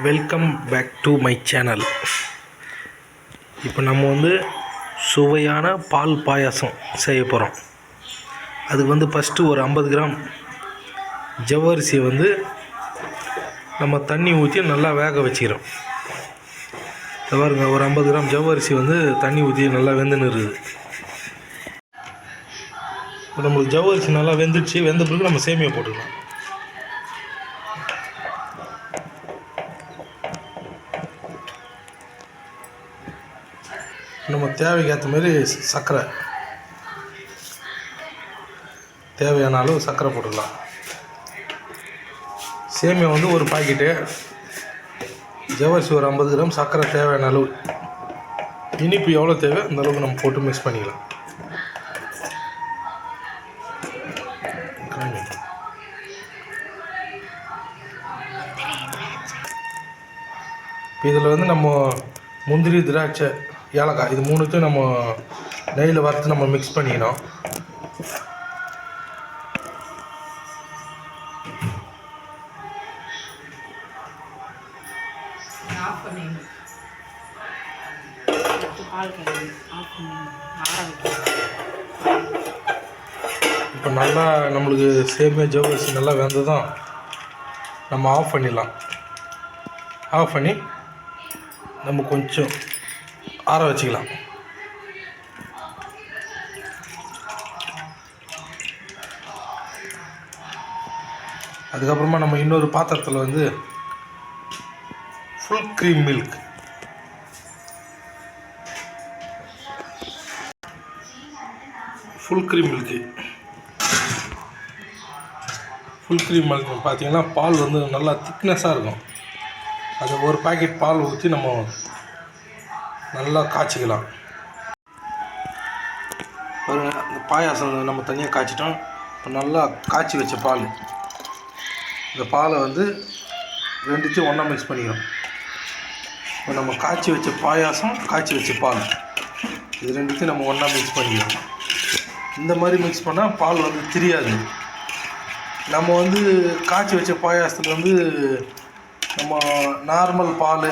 Welcome back to my channel. இப்போ நம்ம சுவையான பால் பாயாசம் செய்ய போகிறோம். அதுக்கு ஃபஸ்ட்டு ஒரு 50 கிராம் ஜவ்வரிசியை நம்ம தண்ணி ஊற்றி நல்லா வேக வச்சுக்கிறோம். பாருங்க, ஒரு 50 கிராம் ஜவ்வரிசி தண்ணி ஊற்றி நல்லா வெந்துன்னு இருக்குது. இப்போ நம்மளுக்கு ஜவ்வரிசி நல்லா வெந்துடுச்சு. வெந்த பிறகு நம்ம சேமியா போட்டுக்கலாம். நம்ம தேவைக்கு ஏற்ற மாதிரி சர்க்கரை, தேவையான அளவு சர்க்கரை போட்டுக்கலாம். சேமியா ஒரு பாக்கெட்டு, ஜவ்வரிசி ஒரு 50 கிராம், சர்க்கரை தேவையான அளவு, இனிப்பு எவ்வளோ தேவை அந்த அளவுக்கு நம்ம போட்டு மிக்ஸ் பண்ணிக்கலாம். இதில் நம்ம முந்திரி, திராட்சை, ஏலக்காய் இது மூணுத்தையும் நம்ம நெய்யில் வறுத்து நம்ம மிக்ஸ் பண்ணிக்கணும். இப்போ நல்லா நம்மளுக்கு சேமியா ஜவ்வரிசி நல்லா வெந்ததும் நம்ம ஆஃப் பண்ணிடலாம். ஆஃப் பண்ணி நம்ம கொஞ்சம் ஆற வச்சுக்கலாம். அதுக்கப்புறமா நம்ம இன்னொரு பாத்திரத்தில் full cream milk, full cream milk பார்த்தீங்கன்னா பால் நல்லா திக்னஸாக இருக்கும். அது ஒரு பாக்கெட் பால் ஊற்றி நம்ம நல்லா காய்ச்சிக்கலாம். பாருங்கள், இந்த பாயாசம் நம்ம தனியாக காய்ச்சிட்டோம். இப்போ நல்லா காய்ச்சி வச்ச பால், இந்த பாலை ரெண்டுத்தையும் ஒன்றா மிக்ஸ் பண்ணிக்கிறோம். இப்போ நம்ம காய்ச்சி வச்ச பாயாசம், காய்ச்சி வச்ச பால், இது ரெண்டுத்தையும் நம்ம ஒன்றா மிக்ஸ் பண்ணிக்கிறோம். இந்த மாதிரி மிக்ஸ் பண்ணால் பால் தெரியாது. நம்ம காய்ச்சி வச்ச பாயாசத்தில் நம்ம நார்மல் பால்,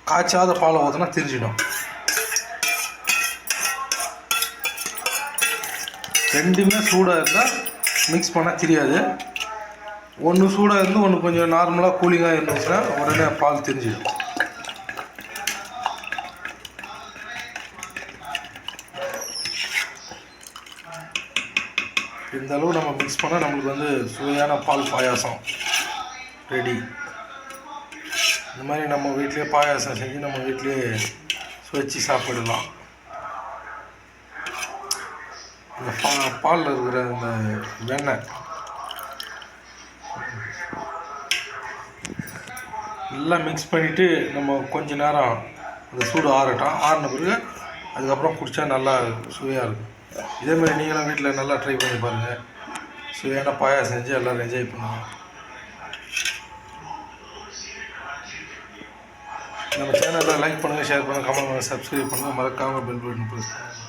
காய்ச்சாத பாலை ஊற்றினா தெரிஞ்சிடும். ரெண்டுமே சூடாக இருந்தால் மிக்ஸ் பண்ணால் தெரியாது. ஒன்று சூடாக இருந்து ஒன்று கொஞ்சம் நார்மலாக கூலிங்காக இருந்துச்சுன்னா உடனே பால் தெரிஞ்சிடும். இந்த அளவு நம்ம மிக்ஸ் பண்ணால் நம்மளுக்கு சுவையான பால் பாயாசம் ரெடி. இந்த மாதிரி நம்ம வீட்டிலே பாயாசம் செஞ்சு நம்ம வீட்டிலே வச்சு சாப்பிடலாம். இந்த பாலில் இருக்கிற இந்த வெண்ணெய் எல்லாம் மிக்ஸ் பண்ணிவிட்டு நம்ம கொஞ்ச நேரம் அந்த சூடு ஆறட்டும். ஆறின பிறகு அதுக்கப்புறம் குடித்தா நல்லா சுவையாக இருக்கும். இதேமாதிரி நீங்களும் வீட்டில் நல்லா ட்ரை பண்ணி பாருங்கள். சுவையான பாயாசம் செஞ்சு எல்லோரும் என்ஜாய் பண்ணுவாங்க. நம்ம சேனலில் லைக் பண்ணுங்கள், ஷேர் பண்ணுங்கள், கமெண்ட் பண்ணுங்கள், சப்ஸ்கிரைப் பண்ணுங்கள், மறக்காமல் பெல் பட்டன் ப்ரெஸ் பண்ணுங்கள்.